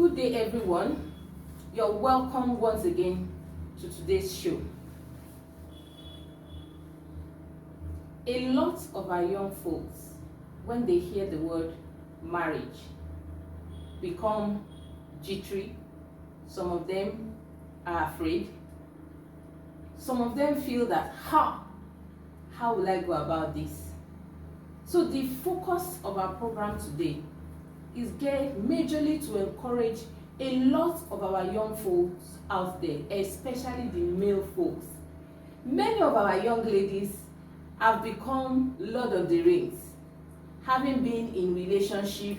Good day, everyone. You're welcome once again to today's show. A lot of our young folks, when they hear the word marriage, become jittery. Some of them are afraid. Some of them feel that, how will I go about this? So the focus of our program today is geared majorly to encourage a lot of our young folks out there, especially the male folks. Many of our young ladies have become Lord of the Rings, having been in relationship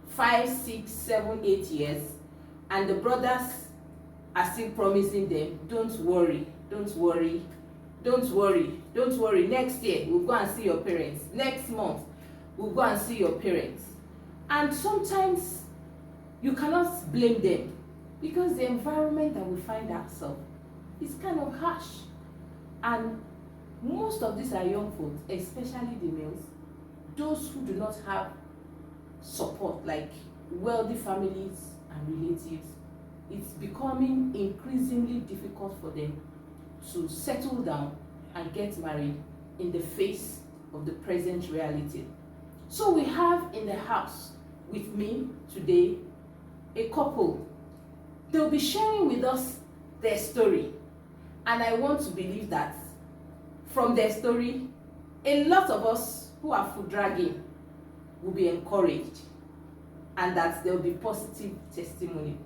5, 6, 7, 8 years, and the brothers are still promising them, don't worry, next year we'll go and see your parents, next month we'll go and see your parents. And sometimes you cannot blame them because the environment that we find ourselves is kind of harsh. And most of these are young folks, especially the males, those who do not have support like wealthy families and relatives. It's becoming increasingly difficult for them to settle down and get married in the face of the present reality. So we have in the house with me today a couple. They'll be sharing with us their story, and I want to believe that from their story a lot of us who are food dragging will be encouraged, and that there will be positive testimony.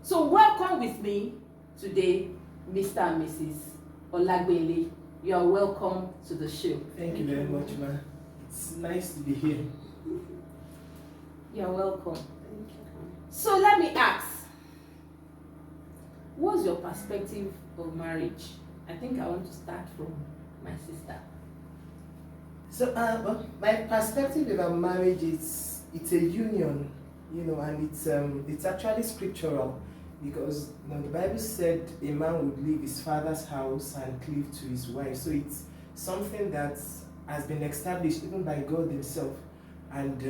So welcome with me today, Mr. and Mrs. Olagbele. You are welcome to the show. Thank you very much, ma. It's nice to be here. You're welcome. Thank you. So let me ask, what's your perspective of marriage? I think I want to start from my sister. So, well, my perspective about marriage is it's a union, and it's actually scriptural, because the Bible said a man would leave his father's house and cleave to his wife. So it's something that has been established even by God Himself, and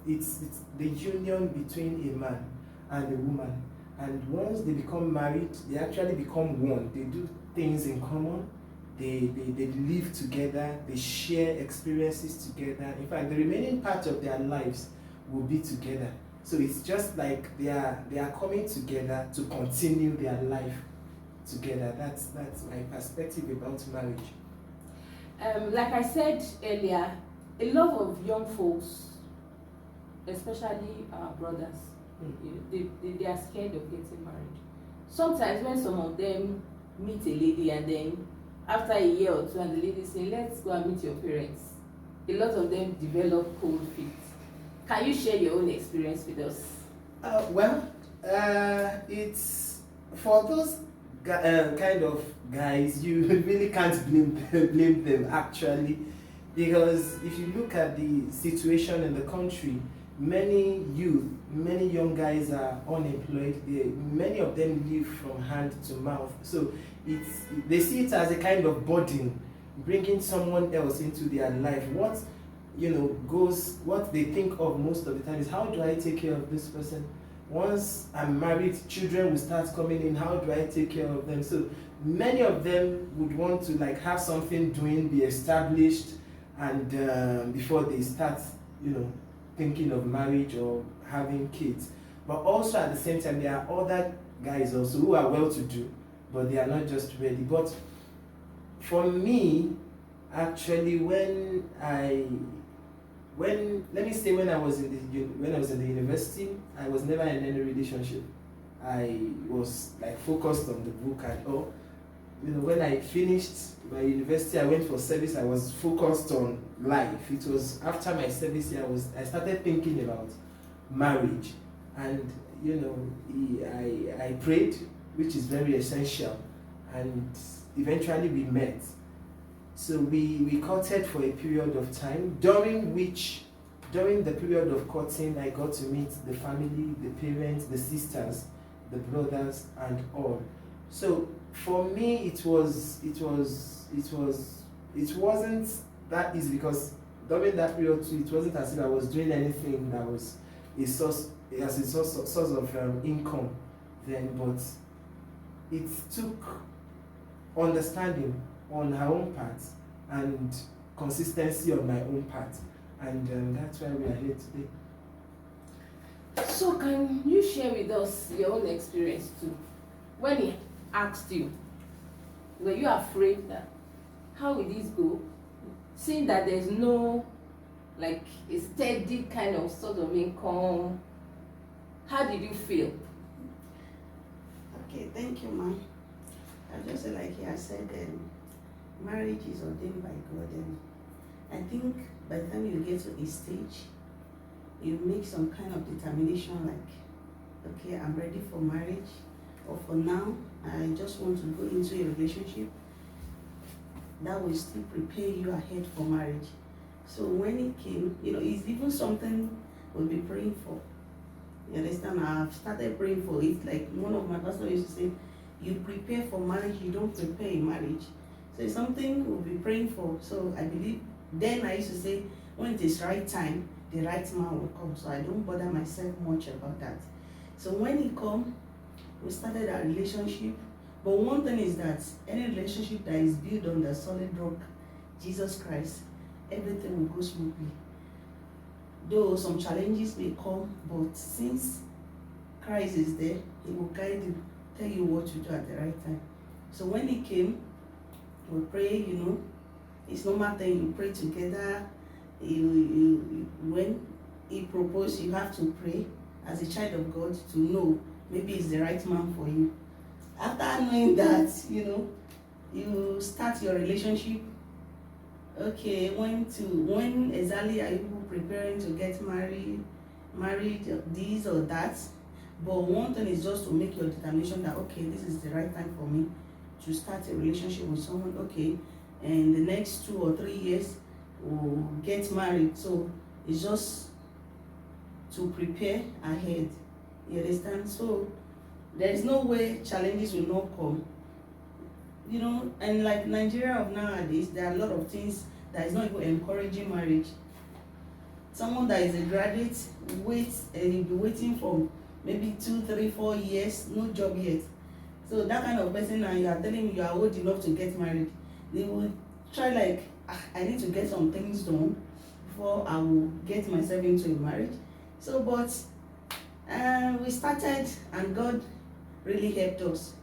it's the union between a man and a woman. And once they become married, they actually become one. They do things in common. They live together. They share experiences together. In fact, the remaining part of their lives will be together. So it's just like they are coming together to continue their life together. That's my perspective about marriage. Like I said earlier, a lot of young folks, especially our brothers, they are scared of getting married. Sometimes when some of them meet a lady and then after a year or two and the lady say, let's go and meet your parents, a lot of them develop cold feet. Can you share your own experience with us? It's for those kind of guys, you really can't blame them actually, because if you look at the situation in the country, many young guys are unemployed. Many of them live from hand to mouth. So they see it as a kind of burden, bringing someone else into their life. What they think of most of the time is, how do I take care of this person? Once I'm married, children will start coming in. How do I take care of them? So many of them would want to have something doing, be established, and before they start, thinking of marriage or having kids. But also at the same time, there are other guys also who are well-to-do, but they are not just ready. But for me, actually, when I was in the university, I was never in any relationship. I was focused on the book and all. When I finished my university, I went for service. I was focused on life. It was after my service year I started thinking about marriage, and I prayed, which is very essential, and eventually we met. So we courted for a period of time, during the period of courting, I got to meet the family, the parents, the sisters, the brothers, and all. So for me, it wasn't that easy, because during that period too, it wasn't as if I was doing anything that was a source as a source of income then, but it took understanding on her own part and consistency on my own part, and that's why we are here today. So can you share with us your own experience too? When he asked you, were you afraid that how will this go? Seeing that there's no like a steady kind of sort of income, how did you feel? Okay, thank you, ma'am. I just say like he has said, marriage is ordained by God, and I think by the time you get to a stage, you make some kind of determination like, okay, I'm ready for marriage, or for now, I just want to go into a relationship that will still prepare you ahead for marriage. So when it came, it's even something we'll be praying for. You understand? I've started praying for it. Like one of my pastors used to say, you prepare for marriage, you don't prepare a marriage. So it's something we'll be praying for. So I believe, then I used to say, when it is right time, the right man will come. So I don't bother myself much about that. So when he come, we started our relationship. But one thing is that any relationship that is built on the solid rock, Jesus Christ, everything will go smoothly. Though some challenges may come, but since Christ is there, he will guide you, tell you what to do at the right time. So when he came, we pray, it's normal thing, you pray together. When he proposed, you have to pray as a child of God to know maybe it's the right man for you. After knowing that, you start your relationship. Okay, when exactly are you preparing to get married, this or that? But one thing is just to make your determination that, okay, this is the right time for me to start a relationship with someone. Okay, and the next 2 or 3 years we'll get married. So it's just to prepare ahead. You understand? So there is no way challenges will not come. And like Nigeria of nowadays, there are a lot of things that is not even encouraging marriage. Someone that is a graduate and you'll be waiting for maybe 2, 3, 4 years, no job yet. So that kind of person, and you are telling me you are old enough to get married, they will try like, I need to get some things done before I will get myself into a marriage. So, but we started, and God really helped us.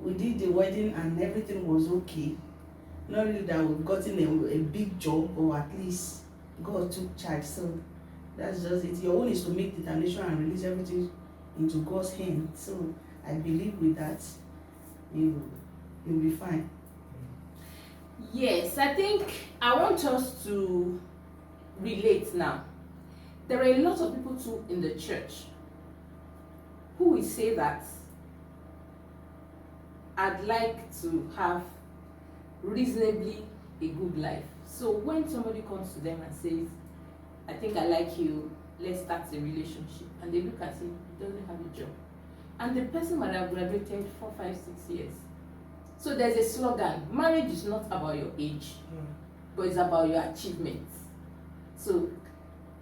We did the wedding and everything was okay. Not really that we've gotten a big job, or at least God took charge. So that's just it. Your own is to make determination and release everything into God's hand. So I believe with that, you'll be fine. Yes, I think I want us to relate now. There are a lot of people too in the church who will say that I'd like to have reasonably a good life. So when somebody comes to them and says, I think I like you, let's start a relationship, and they look at him, he doesn't have a job, and the person might have graduated 4, 5, 6 years. So there's a slogan, marriage is not about your age, but it's about your achievements. So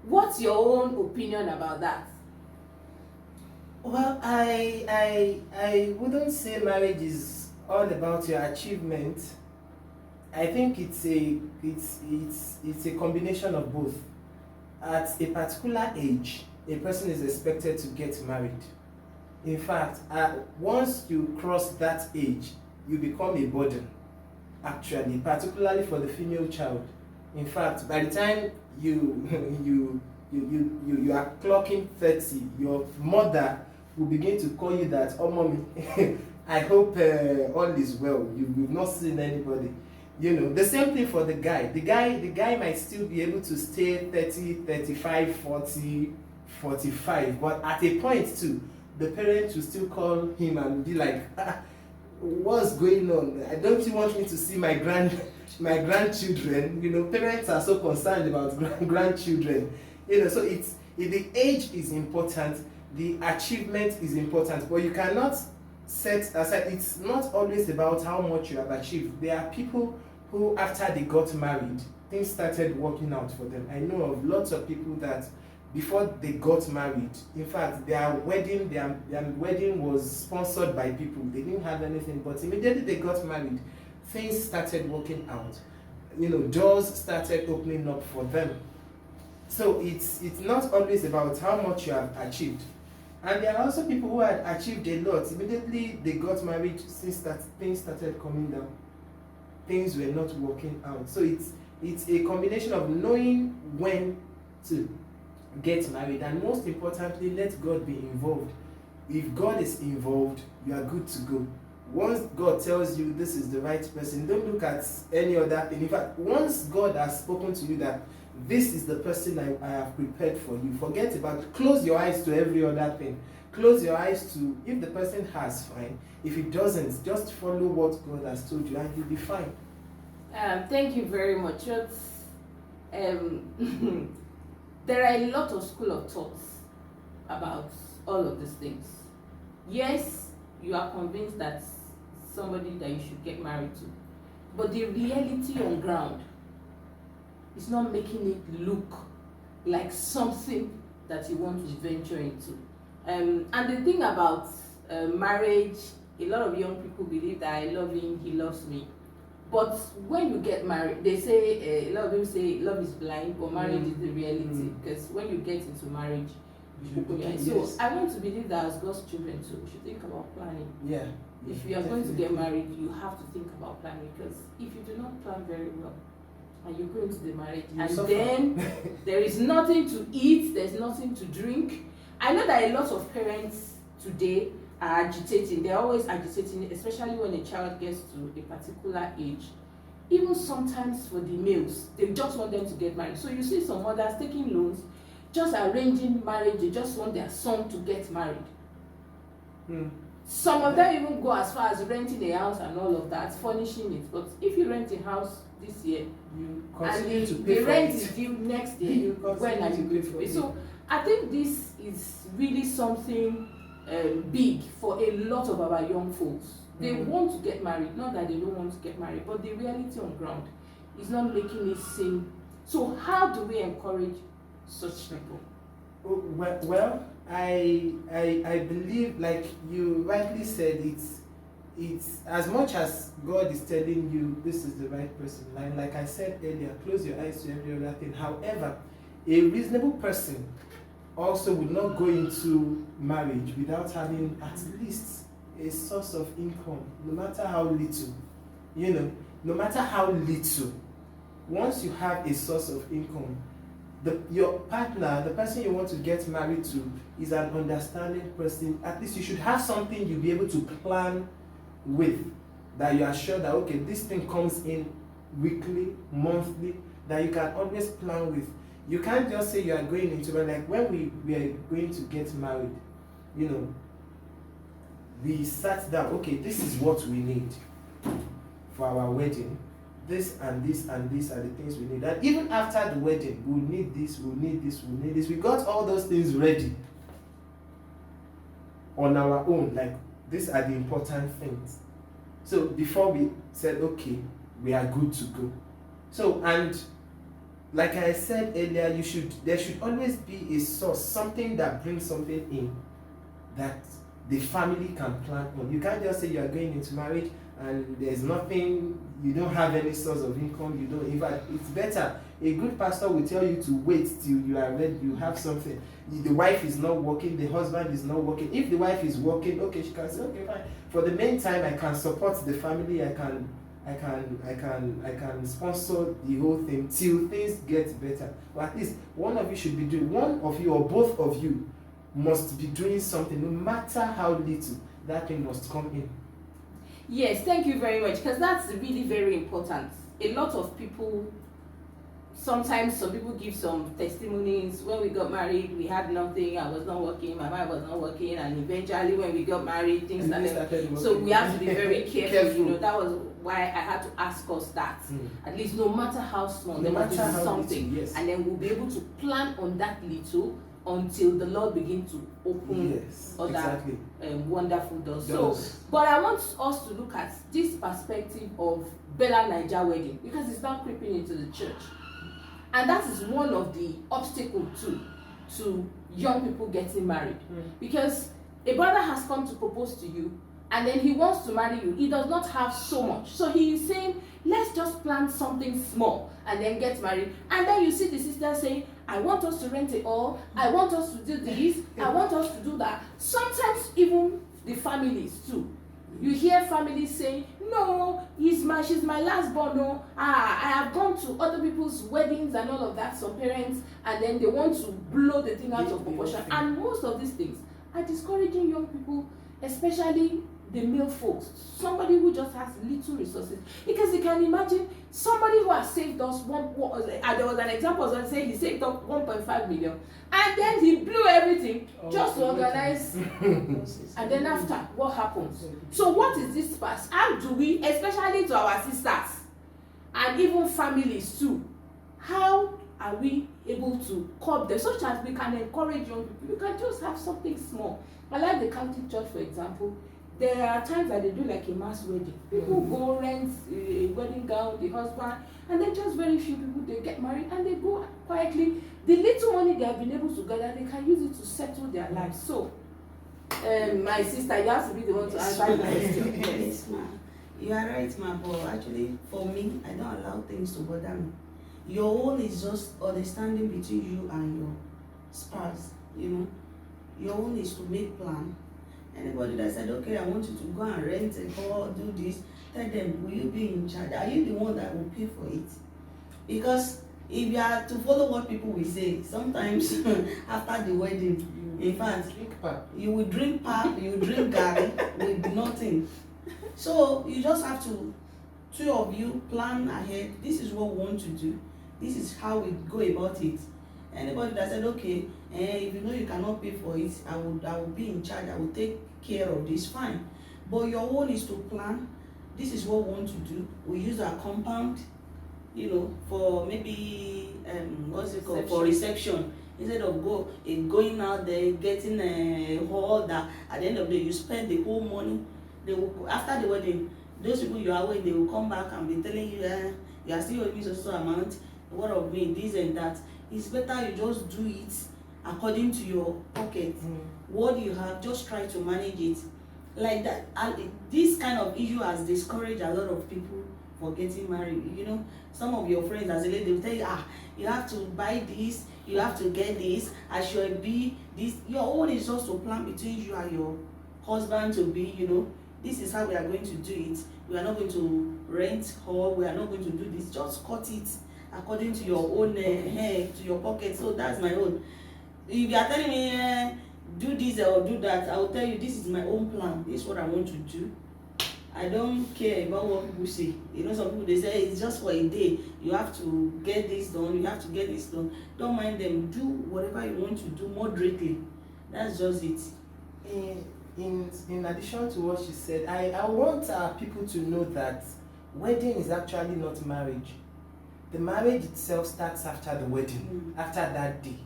what's your own opinion about that? Well, I wouldn't say marriage is all about your achievement. I think it's a combination of both. At a particular age, a person is expected to get married. In fact, once you cross that age, you become a burden, actually, particularly for the female child. In fact, by the time you are clocking 30, your mother will begin to call you that, oh mommy, I hope all is well. You've not seen anybody. The same thing for the guy. The guy might still be able to stay 30, 35, 40, 45, but at a point too, the parents will still call him and be like, what's going on? Don't you want me to see my grandchildren? Parents are so concerned about grandchildren. So the age is important, the achievement is important, but you cannot set aside. It's not always about how much you have achieved. There are people who, after they got married, things started working out for them. I know of lots of people that before they got married. In fact, their wedding was sponsored by people. They didn't have anything, but immediately they got married, things started working out. Doors started opening up for them. So it's not always about how much you have achieved. And there are also people who had achieved a lot. Immediately they got married, since that things started coming down. Things were not working out. So it's a combination of knowing when to get married, and most importantly, let God be involved. If God is involved, you are good to go. Once God tells you this is the right person, don't look at any other thing. In fact, once God has spoken to you that this is the person I have prepared for you, forget about it. Close your eyes to every other thing. Close your eyes to, if the person has, fine. If it doesn't, just follow what God has told you and you'll be fine. Thank you very much. There are a lot of school of thoughts about all of these things. Yes, you are convinced that somebody that you should get married to, but the reality on ground is not making it look like something that you want to venture into. And the thing about marriage, a lot of young people believe that I love him, he loves me. But when you get married, they say, a lot of them say love is blind, but marriage is the reality. Because when you get into marriage, you open your eyes. So I want to believe that as God's children too, we should think about planning. Yeah. If you are going to get married, you have to think about planning. Because if you do not plan very well, and you go into the marriage, and then there is nothing to eat, there's nothing to drink. I know that a lot of parents today are agitating. They're always agitating, especially when a child gets to a particular age. Even sometimes for the males, they just want them to get married. So you see some mothers taking loans, just arranging marriage. They just want their son to get married. Some of them even go as far as renting a house and all of that, furnishing it. But if you rent a house this year, you and to pay the for rent it. is due next year, when are you going to pay? So I think this is really something big for a lot of our young folks. They want to get married, not that they don't want to get married, but the reality on ground is not making it seem. So how do we encourage such people? Well, I believe, like you rightly said, it's as much as God is telling you this is the right person. Like I said earlier, close your eyes to every other thing. However, a reasonable person also would not go into marriage without having at least a source of income, no matter how little. No matter how little, once you have a source of income, your partner, the person you want to get married to, is an understanding person. At least you should have something you'll be able to plan with, that you are sure that, okay, this thing comes in weekly, monthly, that you can always plan with. You can't just say you are going into it. Like when we are going to get married, we sat down, okay, this is what we need for our wedding. This and this and this are the things we need. And even after the wedding, we'll need this, we'll need this, we'll need this. We got all those things ready on our own. Like, these are the important things. So before we said, okay, we are good to go. So, and like I said earlier, there should always be a source, something that brings something in that the family can plan on. You can't just say you are going into marriage and there's nothing, you don't have any source of income, you don't. In fact, it's better. A good pastor will tell you to wait till you are ready, you have something. The wife is not working, the husband is not working. If the wife is working, okay, she can say, okay, fine. For the meantime, I can support the family, I can sponsor the whole thing till things get better. But at least one of you should be doing, one of you or both of you must be doing something, no matter how little, that thing must come in. Yes, thank you very much, because that's really very important. A lot of people, sometimes some people give some testimonies. When we got married, we had nothing, I was not working, my wife was not working, and eventually when we got married, things started. So we have to be very careful. That was why I had to ask us that. At least no matter how small, there must be something. Little, yes. And then we'll be able to plan on that little until the Lord begins to open other wonderful doors. So, but I want us to look at this perspective of Bella Niger wedding, because it's now creeping into the church. And that is one of the obstacles too. to young people getting married. Because a brother has come to propose to you, and then he wants to marry you. He does not have so much, so he is saying, let's just plan something small and then get married. And then you see the sister saying, I want us to rent a hall, I want us to do this, I want us to do that. Sometimes even the families too. You hear families saying, no, she's my last born. No, I have gone to other people's weddings and all of that, some parents, and then they want to blow the thing out of proportion. And most of these things are discouraging young people, especially the male folks, somebody who just has little resources. Because you can imagine somebody who has saved us there was an example, I was saying he saved up 1.5 million, and then he blew everything just to organize. And then after, what happens? So what is this past? How do we, especially to our sisters and even families too, how are we able to curb them, such as we can encourage young people? You can just have something small. I like the Catholic Church, for example. There are times that they do like a mass wedding. People go rent a wedding gown, the husband, and then just very few people, they get married and they go quietly. The little money they have been able to gather, they can use it to settle their lives. So, my sister, you have to be the one to answer the question. Yes, ma. You are right, ma. But actually, for me, I don't allow things to bother me. Your own is just understanding between you and your spouse. You know, your own is to make plan. Anybody that said, okay, I want you to go and rent a hall, do this, tell them, will you be in charge? Are you the one that will pay for it? Because if you are to follow what people will say, sometimes after the wedding, in fact, you will drink pap, you will drink garlic with nothing. So you just have to, two of you plan ahead. This is what we want to do. This is how we go about it. Anybody that said, okay, if you know you cannot pay for it, I will be in charge, I will take care of this, fine. But your own is to plan. This is what we want to do. We use our compound, you know, for maybe what's it called, for reception. Instead of going out there, getting a hall that at the end of the day you spend the whole money. They will, after the wedding, those people you are with, they will come back and be telling you, you are still owing me so amount, what of me, this and that. It's better you just do it according to your pocket. What you have, just try to manage it like that. And this kind of issue has discouraged a lot of people for getting married. You know, some of your friends as a lady, they will tell you, you have to buy this, you have to get this, I should be this. Your own is just to plan between you and your husband to be, you know, this is how we are going to do it. We are not going to rent hall, we are not going to do this. Just cut it according to your own to your pocket. So that's my own. If you are telling me do this or do that, I will tell you this is my own plan. This is what I want to do. I don't care about what people say. You know, some people they say it's just for a day. You have to get this done. You have to get this done. Don't mind them. Do whatever you want to do moderately. That's just it. In addition to what she said, I want people to know that wedding is actually not marriage. The marriage itself starts after the wedding, after that day.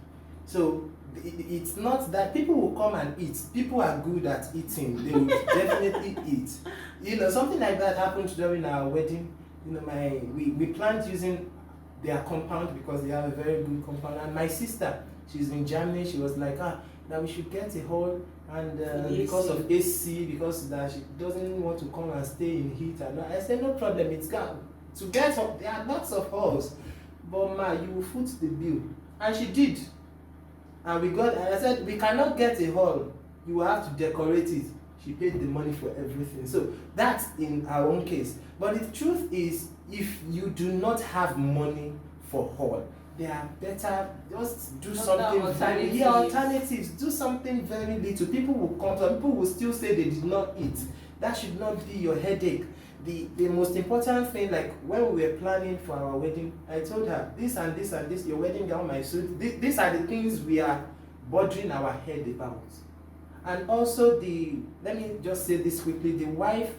So it's not that people will come and eat. People are good at eating. They will definitely eat. You know, something like that happened during our wedding. You know, we planned using their compound because they have a very good compound. And my sister, she's in Germany. She was like, now we should get a hall, and because of AC, because that she doesn't want to come and stay in heat. And I said, no problem. It's gone. To get up, there are lots of halls, but ma, you will foot the bill. And she did. And we got, and I said, we cannot get a hall. You will have to decorate it. She paid the money for everything. So that's in our own case. But the truth is, if you do not have money for hall, there are better, just do something alternatives. Do something very little. People will come, some people will still say they did not eat. That should not be your headache. The most important thing, like when we were planning for our wedding, I told her, this and this and this, your wedding gown, my suit, these are the things we are bothering our head about. And also let me just say this quickly, the wife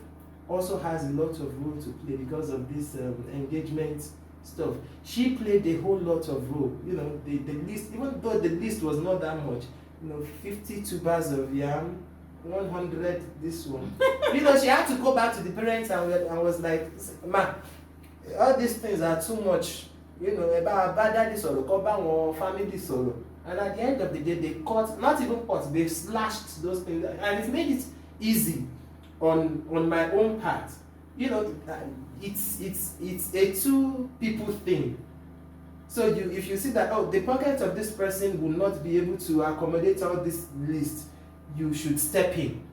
also has a lot of role to play because of this engagement stuff. She played a whole lot of role. You know, the list, even though the list was not that much, you know, 50 tubers of yam, 100 this one. You know, she had to go back to the parents and was like, ma, all these things are too much. You know, about daddy solo, about family solo. And at the end of the day, they cut, not even cut, they slashed those things, and it made it easy on my own part. You know, it's a two people thing. So if you see that, oh, the pocket of this person will not be able to accommodate all this list, you should step in.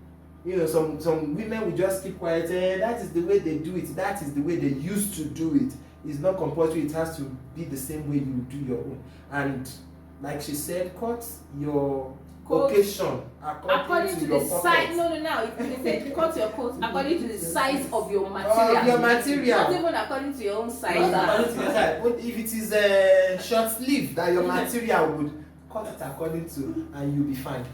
You know, some women will just keep quiet. That is the way they do it. That is the way they used to do it. It's not compulsory. It has to be the same way you do your own. And like she said, cut your occasion according to the your size. pocket. No. They said cut your coat according to the size of your material. Of your material. Not even according to your own size. Not according to your size. But if it is a short sleeve that your material would cut it according to, and you'll be fine.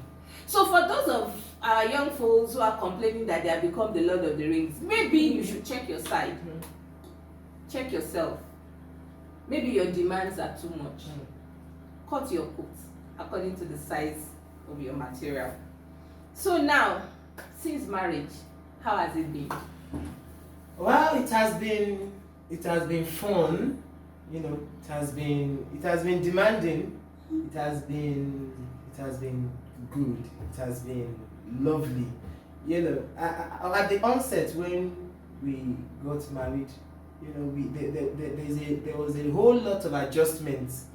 So for those of our young folks who are complaining that they have become the Lord of the Rings, maybe you should check your side. Check yourself. Maybe your demands are too much. Cut your coat according to the size of your material. So now, since marriage, how has it been? Well, it has been fun. You know, it has been demanding. It has been good. It has been lovely. You know, at the onset when we got married, you know, there was a whole lot of adjustments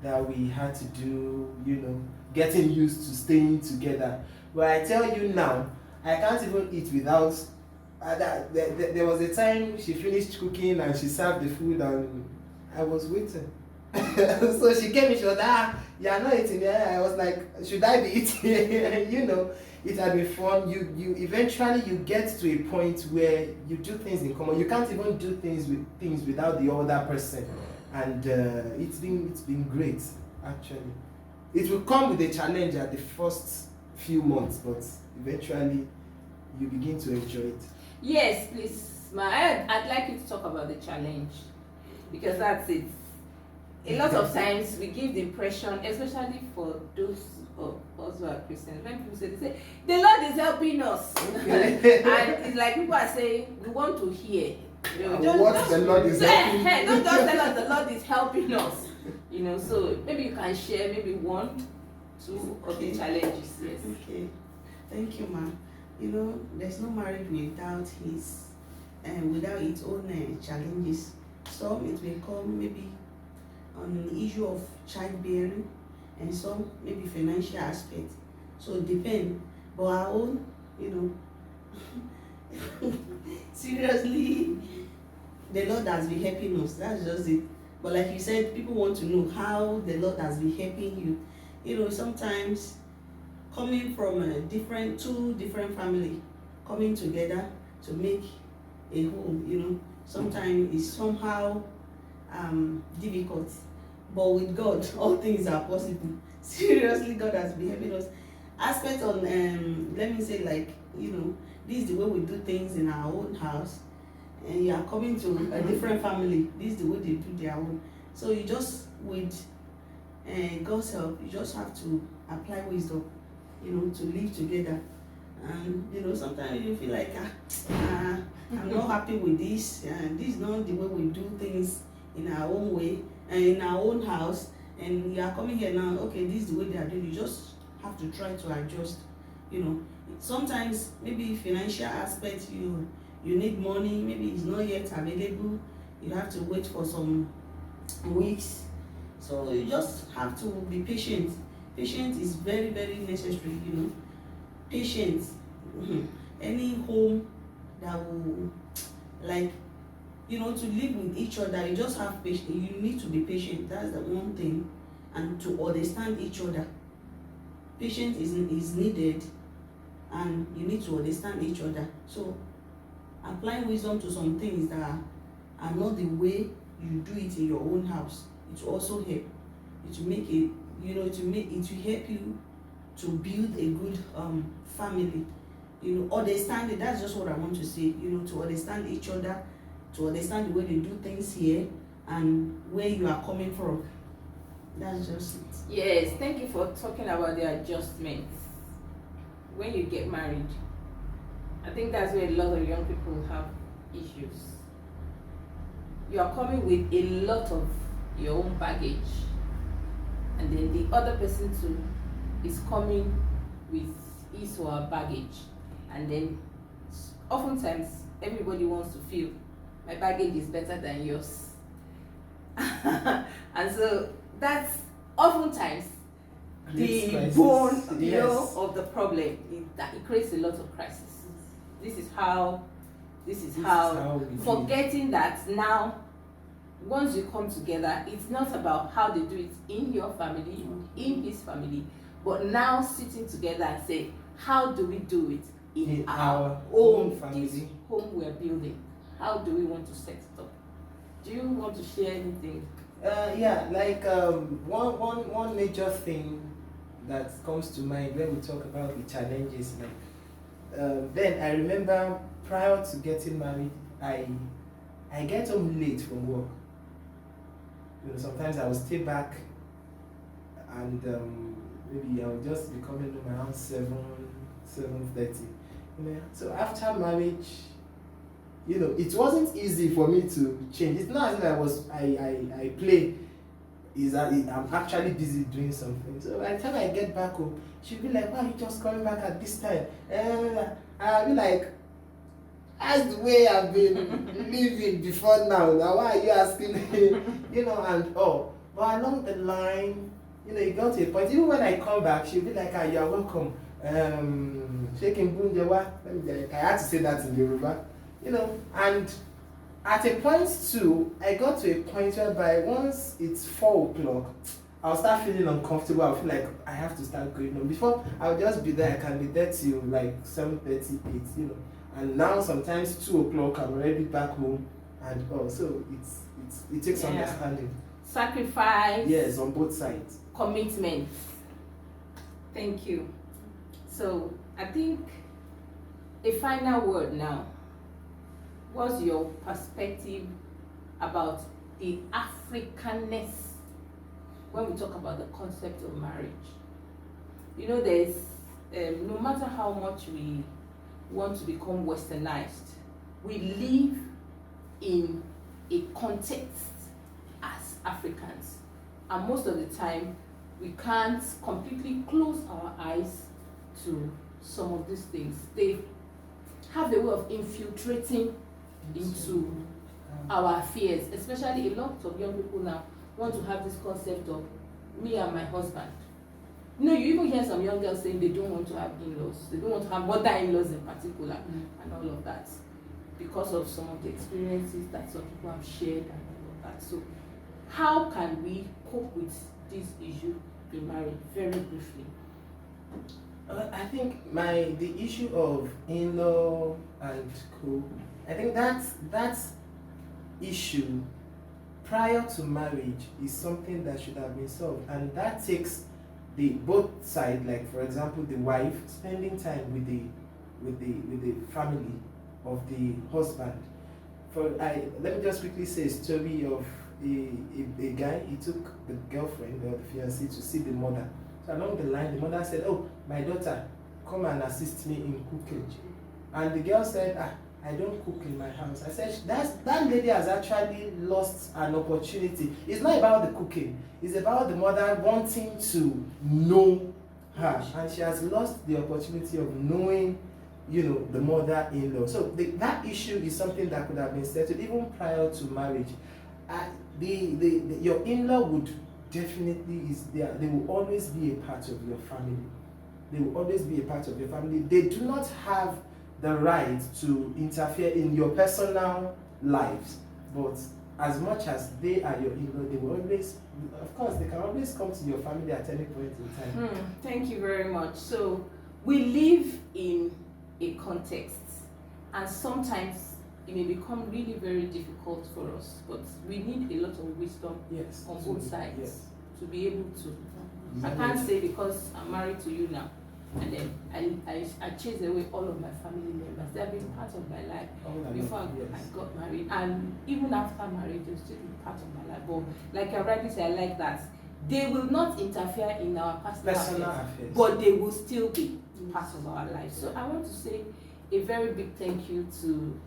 that we had to do. You know, getting used to staying together. But I tell you now, I can't even eat without. There was a time she finished cooking and she served the food and I was waiting. So she came in, she was like, you are not eating here. I was like, should I be eating? You know, it had been fun. You eventually you get to a point where you do things in common. You can't even do things without the other person. And it's been great, actually. It will come with a challenge at the first few months, but eventually you begin to enjoy it. Yes, please, I'd like you to talk about the challenge, because that's it. A lot of times we give the impression, especially for those of us who are Christians, when people say, the Lord is helping us. Okay. And it's like people are saying, we want to hear. You know, The Lord is helping. Don't just tell us the Lord is helping us. You know, so maybe you can share maybe 1, 2 of the challenges. Yes. Okay. Thank you, ma'am. You know, there's no marriage without its own challenges. Some it may come maybe on the issue of childbearing, and some maybe financial aspect. So it depends. But our own, you know, seriously, the Lord has been helping us. That's just it. But like you said, people want to know how the Lord has been helping you. You know, sometimes coming from two different family, coming together to make a home, you know, sometimes it's somehow difficult. But with God, all things are possible. Seriously, God has been helping us. Aspect on, let me say, like, you know, this is the way we do things in our own house, and you are coming to a different family. This is the way they do their own. So you just, with God's help, you just have to apply wisdom, you know, to live together. And you know, sometimes you feel like I'm not happy with this, and this is not the way we do things in our own way and in our own house. And you are coming here now, okay, this is the way they are doing. You just have to try to adjust. You know, sometimes maybe financial aspect, you need money, maybe it's not yet available. You have to wait for some weeks. So you just have to be patient. Patience is very, very necessary, you know. Patience. Any home that will, like, you know, to live with each other, you just have patience. You need to be patient. That's the one thing. And to understand each other. Patience is needed, and you need to understand each other. So applying wisdom to some things that are not the way you do it in your own house, it will also help. It will make it, you know, it will help you to build a good family. You know, understanding, that's just what I want to say, you know, to understand each other, to understand the way they do things here and where you are coming from. That's just it. Yes, thank you for talking about the adjustments. When you get married, I think that's where a lot of young people have issues. You are coming with a lot of your own baggage, and then the other person too is coming with his or her baggage, and then oftentimes everybody wants to feel my baggage is better than yours. And so that's oftentimes the bone, yes, of the problem. It creates a lot of crisis. This is how we forgetting that now, once you come together, it's not about how they do it in your family, in his family, but now sitting together and say, how do we do it in our own family, this home we're building? How do we want to set it up? Do you want to share anything? Yeah, like one major thing that comes to mind when we talk about the challenges, like then I remember prior to getting married, I get home late from work. You know, sometimes I will stay back, and maybe I will just be coming home around 7:30. You know, so after marriage, you know, it wasn't easy for me to change. It's not as if I play. Is that I'm actually busy doing something. So by the time I get back home, she'll be like, "Why are you just coming back at this time?" I'll be like, "That's the way I've been living before now. Now why are you asking me?" You know, and but along the line, you know, it got to a point. Even when I come back, she'll be like, "You are welcome." Shaking bunjewa. I had to say that in Yoruba. You know, and at a point too, I got to a point whereby once it's 4 o'clock, I'll start feeling uncomfortable. I'll feel like I have to start going on. Before, I'll just be there. I can be there till like 7:38, you know. And now sometimes 2 o'clock, I'm already back home, and so it takes understanding. Sacrifice. Yes, on both sides. Commitment. Thank you. So I think a final word now. What's your perspective about the Africanness when we talk about the concept of marriage? You know, there's no matter how much we want to become westernized, we live in a context as Africans, and most of the time we can't completely close our eyes to some of these things. They have the way of infiltrating into our affairs, especially a lot of young people now want to have this concept of me and my husband. You know, you even hear some young girls saying they don't want to have in-laws, they don't want to have mother-in-laws in particular, and all of that, because of some of the experiences that some people have shared and all of that. So how can we cope with this issue in marriage? Very briefly. I think the issue of in-law and co, I think that issue prior to marriage is something that should have been solved, and that takes the both sides, like for example the wife spending time with the family of the husband. Let me just quickly say a story of a guy. He took the girlfriend or the fiancée to see the mother. So along the line, the mother said, "Oh, my daughter, come and assist me in cooking." And the girl said, "I don't cook in my house." I said, that lady has actually lost an opportunity. It's not about the cooking. It's about the mother wanting to know her. And she has lost the opportunity of knowing, you know, the mother-in-law. So that issue is something that could have been settled even prior to marriage. Your in-law would definitely is there. They will always be a part of your family. They will always be a part of your family. They do not have the right to interfere in your personal lives, but as much as they are your in-law, they will always, of course, they can always come to your family at any point in time. Thank you very much. So we live in a context, and sometimes it may become really very difficult for us, but we need a lot of wisdom on both sides to be able to. I can't say because I'm married to you now, and then I chased away all of my family members. They have been part of my life before I got married, and even after marriage, they've still been part of my life. But like I already said, I like that. They will not interfere in our personal affairs, but they will still be part of our life. So I want to say a very big thank you to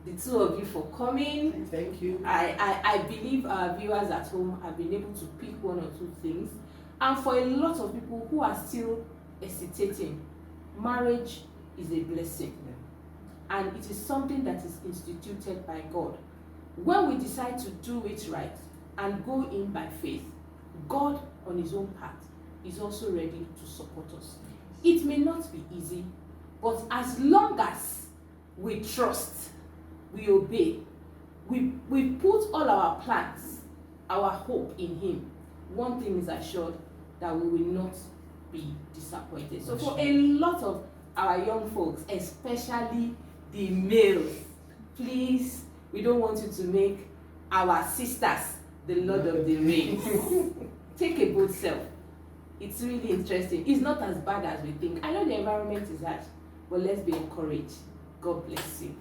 the two of you for coming. Thank you. I believe our viewers at home have been able to pick one or two things. And for a lot of people who are still hesitating, marriage is a blessing. And it is something that is instituted by God. When we decide to do it right and go in by faith, God on his own part is also ready to support us. It may not be easy, but as long as we trust, we obey, we put all our plans, our hope in him, one thing is assured, that we will not be disappointed. So for a lot of our young folks, especially the males, please, we don't want you to make our sisters the Lord of the Rings. Take a bold self. It's really interesting. It's not as bad as we think. I know the environment is harsh, but let's be encouraged. God bless you.